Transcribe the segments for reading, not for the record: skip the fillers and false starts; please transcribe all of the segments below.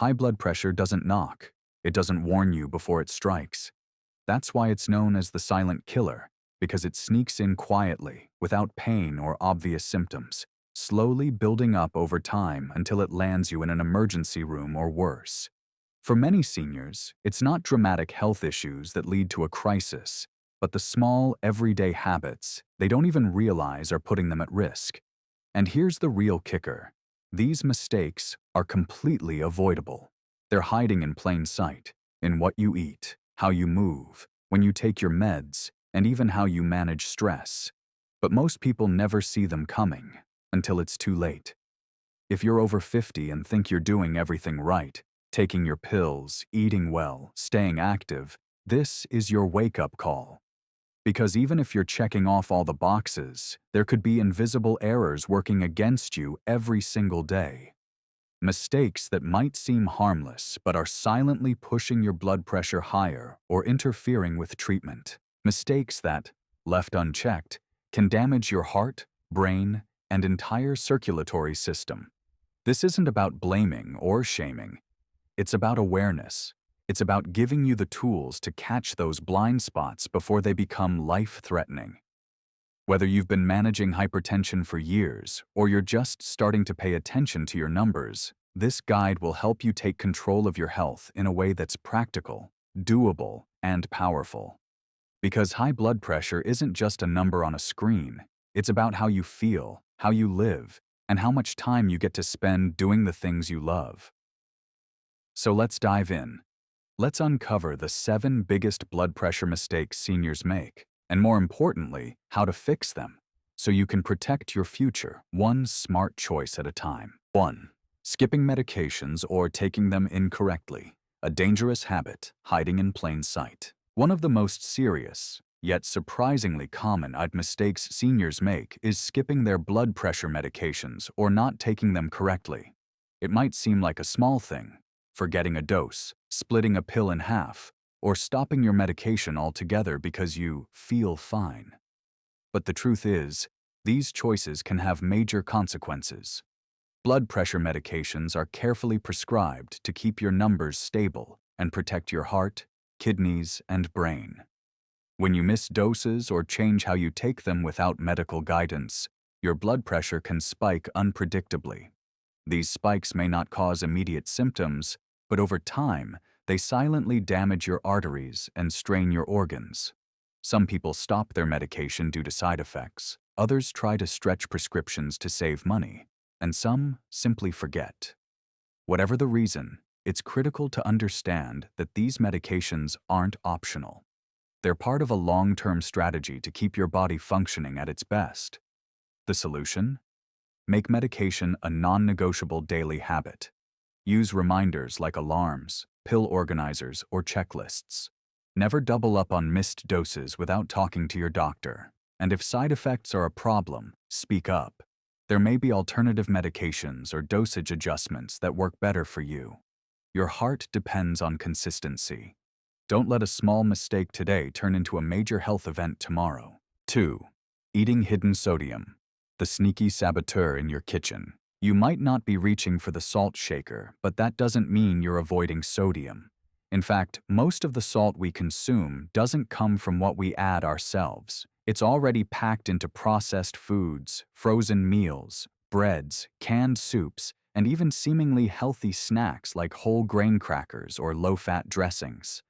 High blood pressure doesn't knock. It doesn't warn you before it strikes. That's why it's known as the silent killer, because it sneaks in quietly, without pain or obvious symptoms, slowly building up over time until it lands you in an emergency room or worse. For many seniors, it's not dramatic health issues that lead to a crisis, but the small, everyday habits they don't even realize are putting them at risk. And here's the real kicker. These mistakes are completely avoidable. They're hiding in plain sight, in what you eat, how you move, when you take your meds, and even how you manage stress. But most people never see them coming until it's too late. If you're over 50 and think you're doing everything right, taking your pills, eating well, staying active, this is your wake-up call. Because even if you're checking off all the boxes, there could be invisible errors working against you every single day. Mistakes that might seem harmless but are silently pushing your blood pressure higher or interfering with treatment. Mistakes that, left unchecked, can damage your heart, brain, and entire circulatory system. This isn't about blaming or shaming. It's about awareness. It's about giving you the tools to catch those blind spots before they become life-threatening. Whether you've been managing hypertension for years or you're just starting to pay attention to your numbers, this guide will help you take control of your health in a way that's practical, doable, and powerful. Because high blood pressure isn't just a number on a screen. It's about how you feel, how you live, and how much time you get to spend doing the things you love. So let's dive in. Let's uncover the 7 biggest blood pressure mistakes seniors make, and more importantly, how to fix them, so you can protect your future one smart choice at a time. 1. Skipping medications or taking them incorrectly, a dangerous habit hiding in plain sight. One of the most serious, yet surprisingly common mistakes seniors make is skipping their blood pressure medications or not taking them correctly. It might seem like a small thing, forgetting a dose, splitting a pill in half, or stopping your medication altogether because you feel fine. But the truth is, these choices can have major consequences. Blood pressure medications are carefully prescribed to keep your numbers stable and protect your heart, kidneys, and brain. When you miss doses or change how you take them without medical guidance, your blood pressure can spike unpredictably. These spikes may not cause immediate symptoms, but over time, they silently damage your arteries and strain your organs. Some people stop their medication due to side effects, others try to stretch prescriptions to save money, and some simply forget. Whatever the reason, it's critical to understand that these medications aren't optional. They're part of a long-term strategy to keep your body functioning at its best. The solution? Make medication a non-negotiable daily habit. Use reminders like alarms, pill organizers, or checklists. Never double up on missed doses without talking to your doctor. And if side effects are a problem, speak up. There may be alternative medications or dosage adjustments that work better for you. Your heart depends on consistency. Don't let a small mistake today turn into a major health event tomorrow. 2. Eating hidden sodium, the sneaky saboteur in your kitchen. You might not be reaching for the salt shaker, but that doesn't mean you're avoiding sodium. In fact, most of the salt we consume doesn't come from what we add ourselves. It's already packed into processed foods, frozen meals, breads, canned soups, and even seemingly healthy snacks like whole grain crackers or low-fat dressings.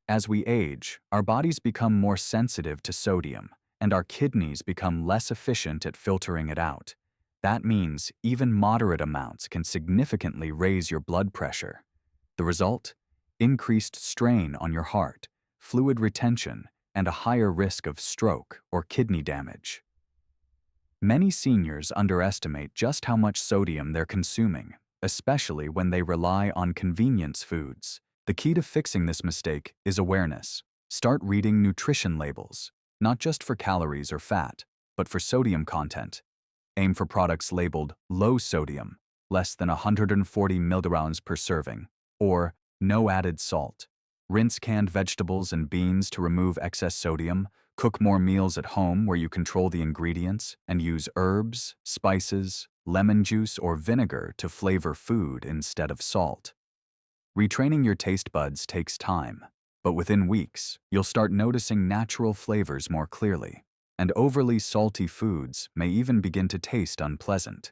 As we age, our bodies become more sensitive to sodium, and our kidneys become less efficient at filtering it out. That means even moderate amounts can significantly raise your blood pressure. The result? Increased strain on your heart, fluid retention, and a higher risk of stroke or kidney damage. Many seniors underestimate just how much sodium they're consuming, especially when they rely on convenience foods. The key to fixing this mistake is awareness. Start reading nutrition labels, not just for calories or fat, but for sodium content. Aim for products labeled low sodium, less than 140 milligrams per serving, or no added salt. Rinse canned vegetables and beans to remove excess sodium. Cook more meals at home where you control the ingredients, and use herbs, spices, lemon juice, or vinegar to flavor food instead of salt. Retraining your taste buds takes time, but within weeks, you'll start noticing natural flavors more clearly, and overly salty foods may even begin to taste unpleasant.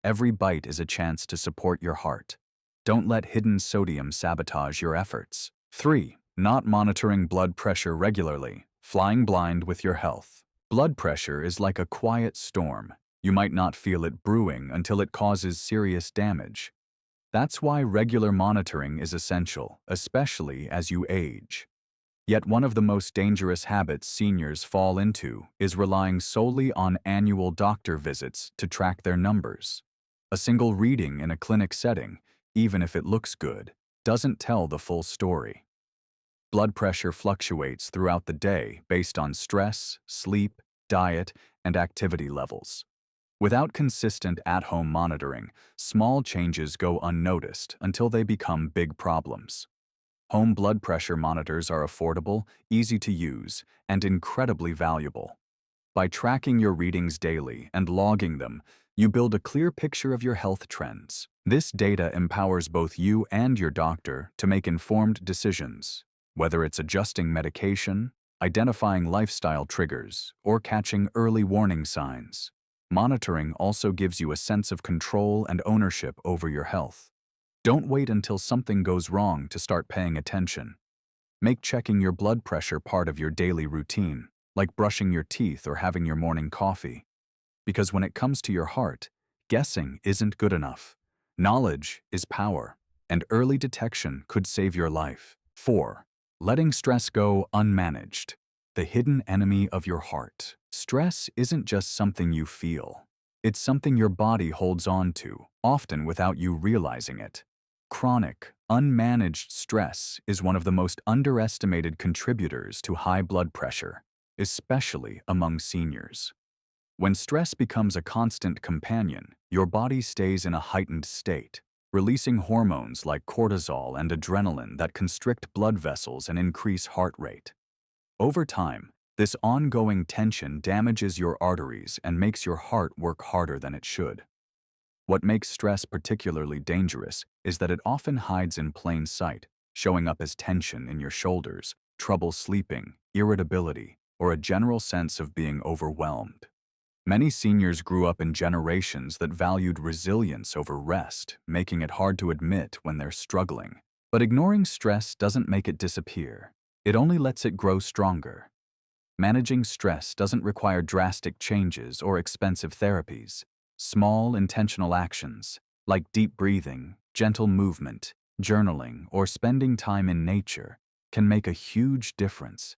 Every bite is a chance to support your heart. Don't let hidden sodium sabotage your efforts. 3. Not monitoring blood pressure regularly, flying blind with your health. Blood pressure is like a quiet storm. You might not feel it brewing until it causes serious damage. That's why regular monitoring is essential, especially as you age. Yet one of the most dangerous habits seniors fall into is relying solely on annual doctor visits to track their numbers. A single reading in a clinic setting, even if it looks good, doesn't tell the full story. Blood pressure fluctuates throughout the day based on stress, sleep, diet, and activity levels. Without consistent at-home monitoring, small changes go unnoticed until they become big problems. Home blood pressure monitors are affordable, easy to use, and incredibly valuable. By tracking your readings daily and logging them, you build a clear picture of your health trends. This data empowers both you and your doctor to make informed decisions, whether it's adjusting medication, identifying lifestyle triggers, or catching early warning signs. Monitoring also gives you a sense of control and ownership over your health. Don't wait until something goes wrong to start paying attention. Make checking your blood pressure part of your daily routine, like brushing your teeth or having your morning coffee. Because when it comes to your heart, guessing isn't good enough. Knowledge is power, and early detection could save your life. 4. Letting stress go unmanaged. The hidden enemy of your heart. Stress isn't just something you feel. It's something your body holds on to, often without you realizing it. Chronic, unmanaged stress is one of the most underestimated contributors to high blood pressure, especially among seniors. When stress becomes a constant companion, your body stays in a heightened state, releasing hormones like cortisol and adrenaline that constrict blood vessels and increase heart rate. Over time, this ongoing tension damages your arteries and makes your heart work harder than it should. What makes stress particularly dangerous is that it often hides in plain sight, showing up as tension in your shoulders, trouble sleeping, irritability, or a general sense of being overwhelmed. Many seniors grew up in generations that valued resilience over rest, making it hard to admit when they're struggling. But ignoring stress doesn't make it disappear. It only lets it grow stronger. Managing stress doesn't require drastic changes or expensive therapies. Small, intentional actions, like deep breathing, gentle movement, journaling, or spending time in nature, can make a huge difference.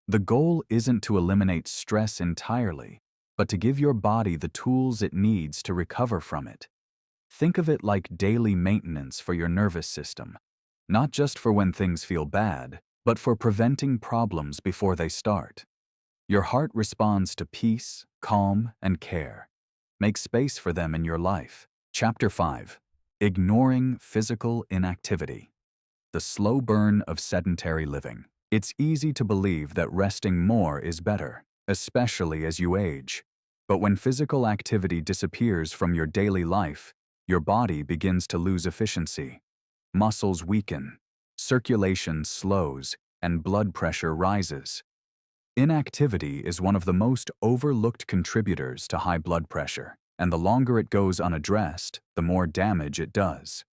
The goal isn't to eliminate stress entirely, but to give your body the tools it needs to recover from it. Think of it like daily maintenance for your nervous system, not just for when things feel bad, but for preventing problems before they start. Your heart responds to peace, calm, and care. Make space for them in your life. Chapter 5. Ignoring physical inactivity. The slow burn of sedentary living. It's easy to believe that resting more is better, especially as you age. But when physical activity disappears from your daily life, your body begins to lose efficiency. Muscles weaken, circulation slows, and blood pressure rises. Inactivity is one of the most overlooked contributors to high blood pressure, and the longer it goes unaddressed, the more damage it does.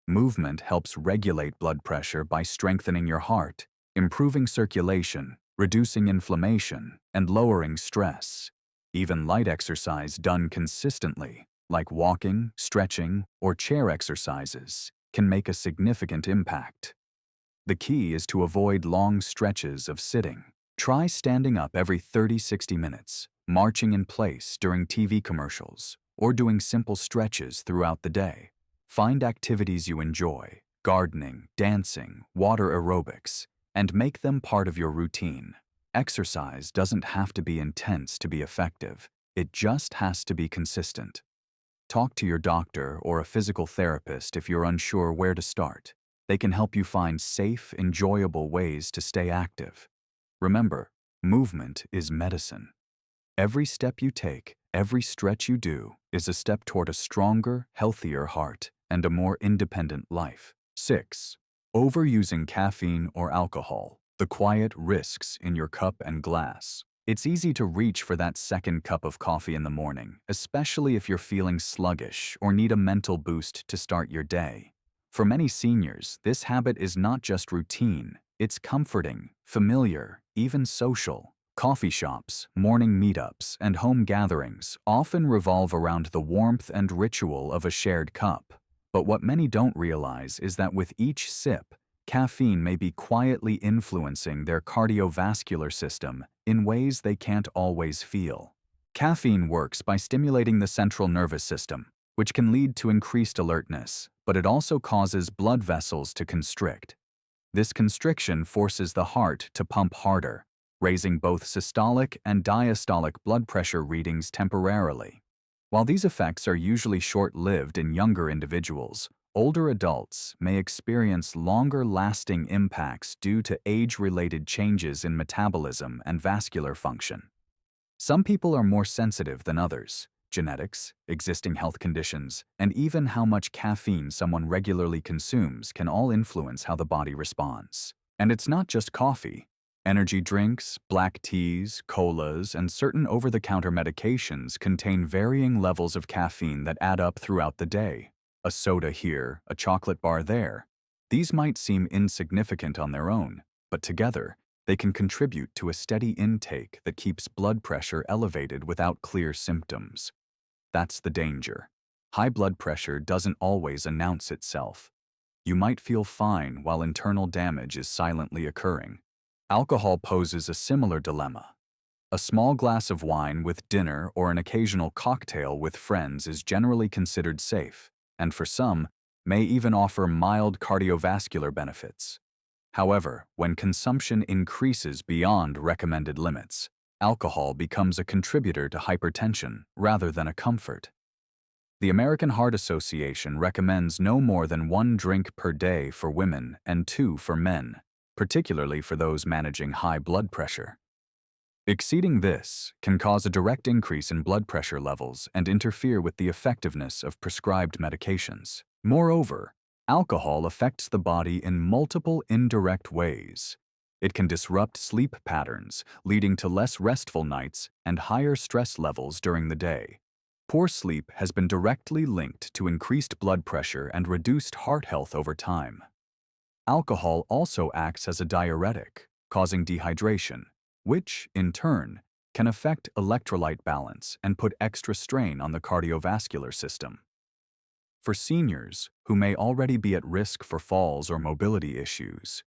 Movement helps regulate blood pressure by strengthening your heart, improving circulation, reducing inflammation, and lowering stress. Even light exercise done consistently, like walking, stretching, or chair exercises, can make a significant impact. The key is to avoid long stretches of sitting. Try standing up every 30-60 minutes, marching in place during TV commercials, or doing simple stretches throughout the day. Find activities you enjoy, gardening, dancing, water aerobics, and make them part of your routine. Exercise doesn't have to be intense to be effective. It just has to be consistent. Talk to your doctor or a physical therapist if you're unsure where to start. They can help you find safe, enjoyable ways to stay active. Remember, movement is medicine. Every step you take, every stretch you do, is a step toward a stronger, healthier heart and a more independent life. 6. Overusing caffeine or alcohol. The quiet risks in your cup and glass. It's easy to reach for that second cup of coffee in the morning, especially if you're feeling sluggish or need a mental boost to start your day. For many seniors, this habit is not just routine, it's comforting, familiar, even social. Coffee shops, morning meetups, and home gatherings often revolve around the warmth and ritual of a shared cup. But what many don't realize is that with each sip, caffeine may be quietly influencing their cardiovascular system in ways they can't always feel. Caffeine works by stimulating the central nervous system, which can lead to increased alertness, but it also causes blood vessels to constrict. This constriction forces the heart to pump harder, raising both systolic and diastolic blood pressure readings temporarily. While these effects are usually short-lived in younger individuals, older adults may experience longer-lasting impacts due to age-related changes in metabolism and vascular function. Some people are more sensitive than others. Genetics, existing health conditions, and even how much caffeine someone regularly consumes can all influence how the body responds. And it's not just coffee. Energy drinks, black teas, colas, and certain over-the-counter medications contain varying levels of caffeine that add up throughout the day. A soda here, a chocolate bar there. These might seem insignificant on their own, but together, they can contribute to a steady intake that keeps blood pressure elevated without clear symptoms. That's the danger. High blood pressure doesn't always announce itself. You might feel fine while internal damage is silently occurring. Alcohol poses a similar dilemma. A small glass of wine with dinner or an occasional cocktail with friends is generally considered safe, and for some, may even offer mild cardiovascular benefits. However, when consumption increases beyond recommended limits, alcohol becomes a contributor to hypertension rather than a comfort. The American Heart Association recommends no more than 1 drink per day for women and 2 for men, particularly for those managing high blood pressure. Exceeding this can cause a direct increase in blood pressure levels and interfere with the effectiveness of prescribed medications. Moreover, alcohol affects the body in multiple indirect ways. It can disrupt sleep patterns, leading to less restful nights and higher stress levels during the day. Poor sleep has been directly linked to increased blood pressure and reduced heart health over time. Alcohol also acts as a diuretic, causing dehydration, which, in turn, can affect electrolyte balance and put extra strain on the cardiovascular system. For seniors, who may already be at risk for falls or mobility issues,